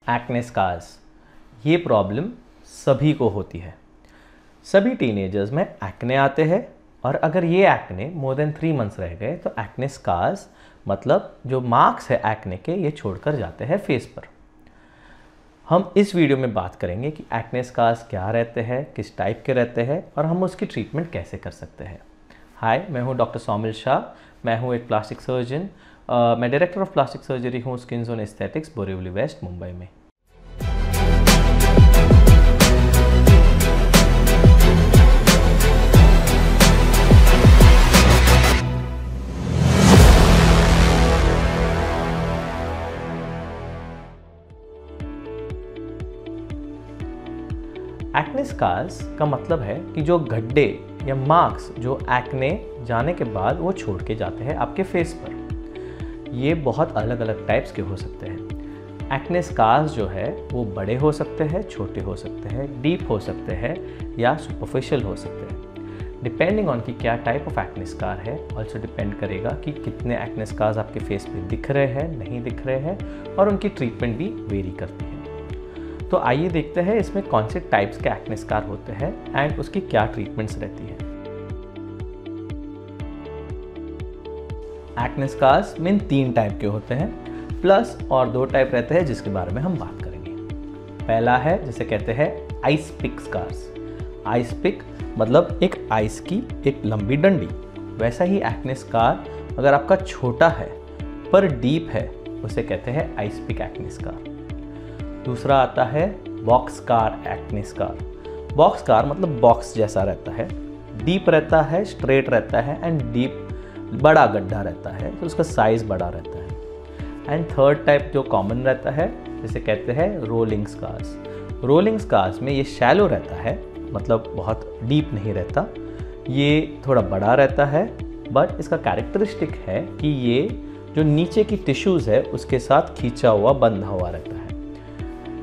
Acne scars, ये problem सभी को होती है। सभी टीनेजर्स में एक्ने आते हैं और अगर ये एक्ने मोर देन 3 मंथ्स रह गए तो एक्ने स्कार्स मतलब जो मार्क्स है एक्ने के ये छोड़कर जाते हैं फेस पर। हम इस वीडियो में बात करेंगे कि एक्ने स्कार्स क्या रहते हैं, किस टाइप के रहते हैं और हम उसकी ट्रीटमेंट कैसे कर सकते हैं। हाय, मैं हूँ डॉक्टर सौमिल शाह। मैं हूँ एक प्लास्टिक सर्जन। मैं डायरेक्टर ऑफ प्लास्टिक सर्जरी हूँ skin zone aesthetics, Borivali west, Mumbai में। एक्ने स्कार्स का मतलब है कि जो गड्ढे या मार्क्स जो एक्ने जाने के बाद वो छोड़ के जाते हैं आपके फेस पर। ये बहुत अलग अलग टाइप्स के हो सकते हैं। एक्ने स्कार्स जो है वो बड़े हो सकते हैं, छोटे हो सकते हैं, डीप हो सकते हैं या सुपरफिशियल हो सकते हैं। डिपेंडिंग ऑन कि क्या टाइप ऑफ एक्ने स्कार है ऑल्सो डिपेंड करेगा कि कितने एक्ने स्कार्स आपके फेस पे दिख रहे हैं, नहीं दिख रहे हैं, और उनकी ट्रीटमेंट भी वेरी करती है। तो आइए देखते हैं इसमें कौन से टाइप्स के एक्ने स्कार होते हैं एंड उसकी क्या ट्रीटमेंट्स रहती है। एक्ने स्कार्स मेन 3 टाइप के होते हैं, प्लस और 2 टाइप रहते हैं जिसके बारे में हम बात करेंगे। पहला है जिसे कहते हैं ice pick scars. Ice pick मतलब एक आइस की एक लंबी डंडी। वैसा ही एक्ने स्कार अगर आपका छोटा है पर डीप है उसे कहते हैं आइस पिक एक्ने स्कार। दूसरा आता है box scar acne scar. Box scar मतलब बॉक्स जैसा रहता है, डीप रहता है, स्ट्रेट रहता है एंड डीप बड़ा गड्ढा रहता है, तो उसका साइज बड़ा रहता है। एंड थर्ड टाइप जो कॉमन रहता है जिसे कहते हैं रोलिंग स्कार्स। रोलिंग स्कार्स में ये शैलो रहता है, मतलब बहुत डीप नहीं रहता, ये थोड़ा बड़ा रहता है, बट इसका कैरेक्टरिस्टिक है कि ये जो नीचे की टिश्यूज़ है उसके साथ खींचा हुआ, बंधा हुआ रहता है।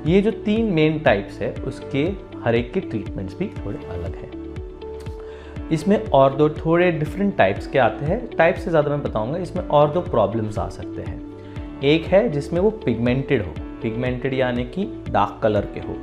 ये जो 3 मेन टाइप्स है उसके हर एक के ट्रीटमेंट्स भी थोड़े अलग हैं। इसमें और 2 थोड़े डिफरेंट टाइप्स के आते हैं। टाइप से ज़्यादा मैं बताऊंगा, इसमें और 2 प्रॉब्लम्स आ सकते हैं। एक है जिसमें वो पिगमेंटेड हो, पिगमेंटेड यानी कि डार्क कलर के हो,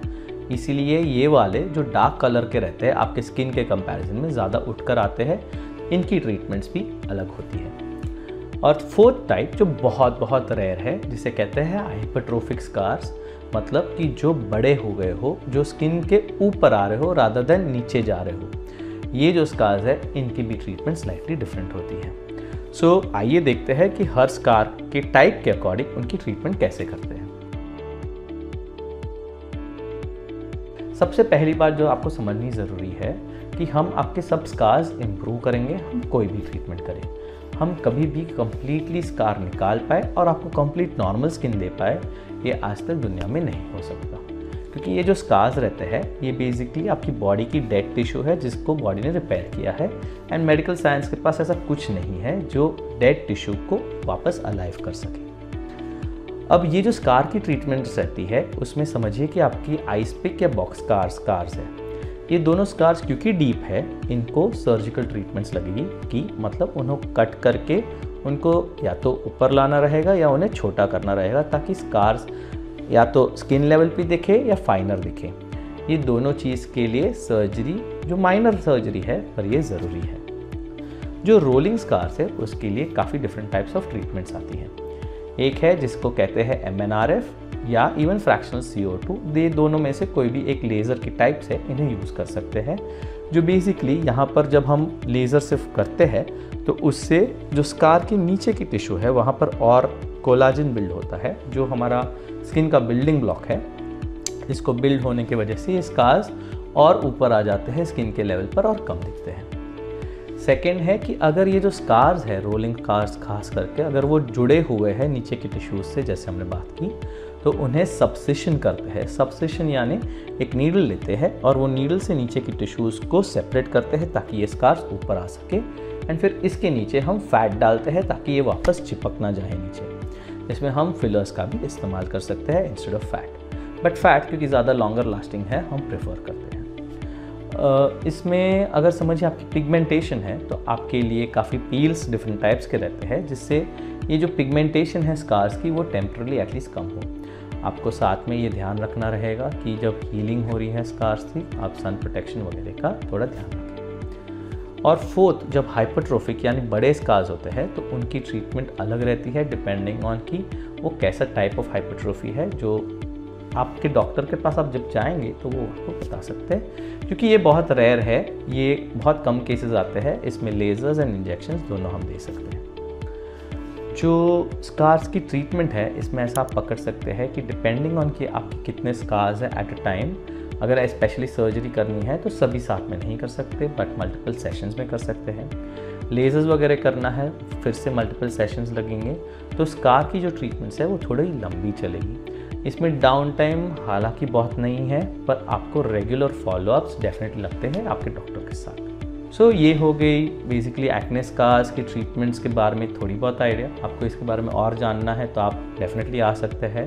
इसीलिए ये वाले जो डार्क कलर के रहते हैं आपके स्किन के कंपैरिजन में ज़्यादा उठकर आते हैं, इनकी ट्रीटमेंट्स भी अलग होती है। और 4th टाइप जो बहुत बहुत रेयर है जिसे कहते हैं हाइपरट्रोफिक स्कार्स, मतलब कि जो बड़े हो गए हो, जो स्किन के ऊपर आ रहे हो रादर देन नीचे जा रहे हो। ये जो स्कार्स है इनकी भी ट्रीटमेंट स्लाइटली डिफरेंट होती है। सो आइए देखते हैं कि हर स्कार के टाइप के अकॉर्डिंग उनकी ट्रीटमेंट कैसे करते हैं। सबसे पहली बात जो आपको समझनी ज़रूरी है कि हम आपके सब स्कार्स इम्प्रूव करेंगे, हम कोई भी ट्रीटमेंट करें, हम कभी भी कंप्लीटली स्कार निकाल पाए और आपको कंप्लीट नॉर्मल स्किन दे पाए, ये आज तक दुनिया में नहीं हो सकता। क्योंकि ये जो स्कार्स रहते हैं ये बेसिकली आपकी बॉडी की डेड टिश्यू है जिसको बॉडी ने रिपेयर किया है, एंड मेडिकल साइंस के पास ऐसा कुछ नहीं है जो डेड टिश्यू को वापस अलाइव कर सके। अब ये जो स्कार की ट्रीटमेंट रहती है उसमें समझिए कि आपकी आइस पिक या बॉक्स स्कार्स है, ये दोनों स्कार्स क्योंकि डीप है इनको सर्जिकल ट्रीटमेंट्स लगेगी, कि मतलब उन्हें कट करके उनको या तो ऊपर लाना रहेगा या उन्हें छोटा करना रहेगा, ताकि स्कार्स या तो स्किन लेवल पे दिखे या फाइनर दिखे। ये दोनों चीज़ के लिए सर्जरी जो माइनर सर्जरी है पर ये ज़रूरी है। जो रोलिंग स्कार्स है उसके लिए काफ़ी डिफरेंट टाइप्स ऑफ ट्रीटमेंट्स आती हैं। एक है जिसको कहते हैं MNRF या इवन फ्रैक्शनल CO2। ये दोनों में से कोई भी एक लेज़र की टाइप से इन्हें यूज़ कर सकते हैं, जो बेसिकली यहाँ पर जब हम लेज़र सिर्फ करते हैं तो उससे जो स्कार के नीचे की टिश्यू है वहाँ पर और कोलाजन बिल्ड होता है, जो हमारा स्किन का बिल्डिंग ब्लॉक है। इसको बिल्ड होने की वजह से ये स्कार्स और ऊपर आ जाते हैं स्किन के लेवल पर और कम दिखते हैं। सेकेंड है कि अगर ये जो स्कार्स है, रोलिंग स्कार्स खास करके, अगर वो जुड़े हुए हैं नीचे की टिश्यूज से जैसे हमने बात की, तो उन्हें सब्सिशन करते हैं। सब्सिशन यानी एक नीडल लेते हैं और वो नीडल से नीचे की टिश्यूज़ को सेपरेट करते हैं ताकि ये स्कार्स ऊपर आ सके, एंड फिर इसके नीचे हम फैट डालते हैं ताकि ये वापस चिपक ना जाए नीचे। इसमें हम फिलर्स का भी इस्तेमाल कर सकते हैं instead of fat, but fat क्योंकि ज़्यादा लॉन्गर लास्टिंग है हम प्रेफर करते हैं। इसमें अगर समझिए आपकी पिगमेंटेशन है तो आपके लिए काफ़ी पील्स डिफरेंट टाइप्स के रहते हैं, जिससे ये जो पिगमेंटेशन है स्कार्स की वो टेम्परली एटलीस्ट कम हो। आपको साथ में ये ध्यान रखना रहेगा कि जब हीलिंग हो रही है स्कार्स की, आप सन प्रोटेक्शन वगैरह का थोड़ा ध्यान रखें। और फोर्थ, जब हाइपरट्रोफिक यानी बड़े स्कार्स होते हैं तो उनकी ट्रीटमेंट अलग रहती है डिपेंडिंग ऑन कि वो कैसा टाइप ऑफ हाइपरट्रोफी है, जो आपके डॉक्टर के पास आप जब जाएंगे तो वो आपको बता सकते हैं, क्योंकि ये बहुत रेयर है, ये बहुत कम केसेस आते हैं। इसमें लेजर्स एंड इंजेक्शंस दोनों हम दे सकते हैं। जो स्कार्स की ट्रीटमेंट है इसमें ऐसा आप पकड़ सकते हैं कि डिपेंडिंग ऑन कि आपके कितने स्कार्स हैं एट अ टाइम, अगर स्पेशली सर्जरी करनी है तो सभी साथ में नहीं कर सकते, बट मल्टीपल सेशंस में कर सकते हैं। लेजर्स वगैरह करना है, फिर से मल्टीपल सेशंस लगेंगे, तो स्कार की जो ट्रीटमेंट्स है वो थोड़ी लंबी चलेगी। इसमें डाउन टाइम हालांकि बहुत नहीं है, पर आपको रेगुलर फॉलोअप्स डेफिनेटली लगते हैं आपके डॉक्टर के साथ। सो ये हो गई बेसिकली एक्ने स्कार्स के ट्रीटमेंट्स के बारे में थोड़ी बहुत आइडिया। आपको इसके बारे में और जानना है तो आप डेफिनेटली आ सकते हैं।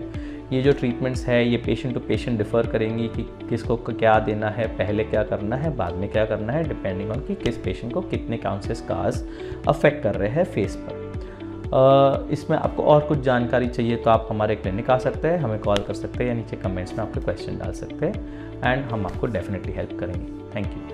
ये जो ट्रीटमेंट्स है ये पेशेंट टू पेशेंट डिफ़र करेंगी कि किसको क्या देना है, पहले क्या करना है, बाद में क्या करना है, डिपेंडिंग ऑन कि किस पेशेंट को कितने कौन से स्कार्स अफेक्ट कर रहे हैं फेस पर। इसमें आपको और कुछ जानकारी चाहिए तो आप हमारे क्लिनिक आ सकते हैं, हमें कॉल कर सकते हैं या नीचे कमेंट्स में आपके क्वेश्चन डाल सकते हैं, एंड हम आपको डेफिनेटली हेल्प करेंगे। Thank you.